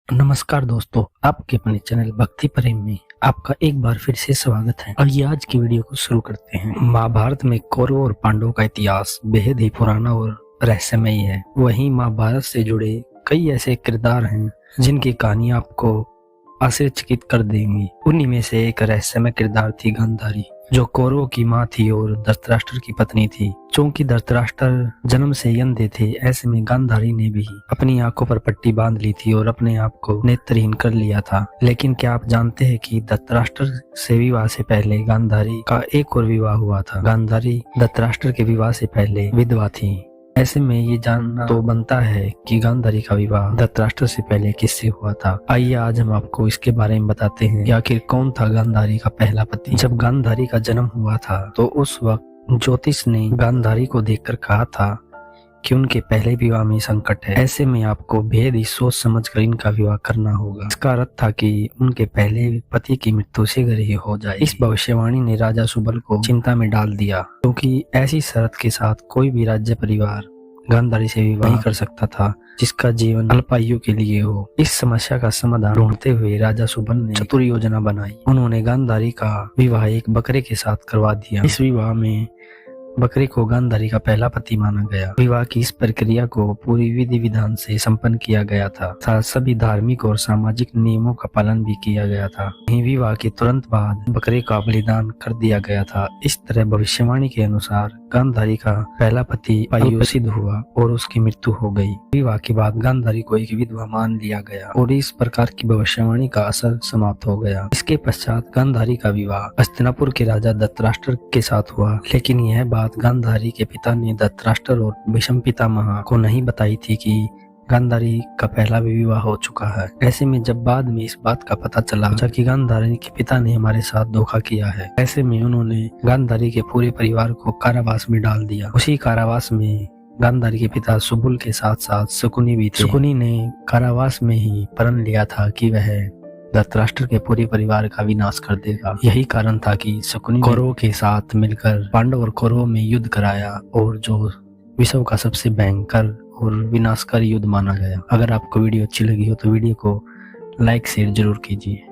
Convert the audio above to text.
नमस्कार दोस्तों, आपके अपने चैनल भक्ति प्रेम में आपका एक बार फिर से स्वागत है। आइए आज की वीडियो को शुरू करते हैं। महाभारत में कौरवों और पांडवों का इतिहास बेहद ही पुराना और रहस्यमयी है। वहीं महाभारत से जुड़े कई ऐसे किरदार हैं जिनकी कहानी आपको आश्चर्यचकित कर देंगी। उन्हीं में से एक रहस्यमय किरदार थी गांधारी, जो कौरवों की माँ थी और धृतराष्ट्र की पत्नी थी। चूंकि धृतराष्ट्र जन्म से ही अंधे थे, ऐसे में गांधारी ने भी अपनी आंखों पर पट्टी बांध ली थी और अपने आप को नेत्रहीन कर लिया था। लेकिन क्या आप जानते हैं कि धृतराष्ट्र से विवाह से पहले गांधारी का एक और विवाह हुआ था। गांधारी धृतराष्ट्र के विवाह से पहले विधवा थी। ऐसे में ये जानना तो बनता है कि गांधारी का विवाह धृतराष्ट्र से पहले किससे हुआ था। आइए आज हम आपको इसके बारे में बताते हैं कि आखिर कौन था गांधारी का पहला पति। जब गांधारी का जन्म हुआ था तो उस वक्त ज्योतिष ने गांधारी को देखकर कहा था कि उनके पहले विवाह में संकट है। ऐसे में आपको बेहद ही सोच समझ कर इनका विवाह करना होगा। इसका अर्थ था कि उनके पहले पति की मृत्यु शीघ्र ही हो जाए। इस भविष्यवाणी ने राजा सुबल को चिंता में डाल दिया, क्योंकि ऐसी शर्त के साथ कोई भी राज्य परिवार गांधारी से विवाह नहीं कर सकता था जिसका जीवन अल्पायु के लिए हो। इस समस्या का समाधान ढूंढते हुए राजा सुबल ने चतुर योजना बनाई। उन्होंने गांधारी का विवाह एक बकरे के साथ करवा दिया। इस विवाह में बकरे को गांधारी का पहला पति माना गया। विवाह की इस प्रक्रिया को पूरी विधि विधान से संपन्न किया गया था। सभी धार्मिक और सामाजिक नियमों का पालन भी किया गया था। विवाह के तुरंत बाद बकरे का बलिदान कर दिया गया था। इस तरह भविष्यवाणी के अनुसार गांधारी का पहला पति अल्प सिद्ध हुआ और उसकी मृत्यु हो गई। विवाह के बाद गांधारी को एक विधवा मान लिया गया और इस प्रकार की भविष्यवाणी का असर समाप्त हो गया। इसके पश्चात गांधारी का विवाह हस्तिनापुर के राजा धृतराष्ट्र के साथ हुआ। लेकिन यह बात गांधारी के पिता ने धृतराष्ट्र और भीष्म पितामह को नहीं बताई थी कि गांधारी का पहला भी विवाह हो चुका है। ऐसे में जब बाद में इस बात का पता चला कि गांधारी के पिता ने हमारे साथ धोखा किया है, ऐसे में उन्होंने गांधारी के पूरे परिवार को कारावास में डाल दिया। उसी कारावास में गांधारी के पिता सुबुल के साथ साथ शकुनी भी थे। शकुनी ने कारावास में ही प्रण लिया था कि वह धृतराष्ट्र के पूरे परिवार का विनाश कर देगा। यही कारण था कि शकुनी कौरवों के साथ मिलकर पांडव और कौरवों में युद्ध कराया, और जो विश्व का सबसे भयंकर और विनाशकारी युद्ध माना गया। अगर आपको वीडियो अच्छी लगी हो तो वीडियो को लाइक शेयर जरूर कीजिए।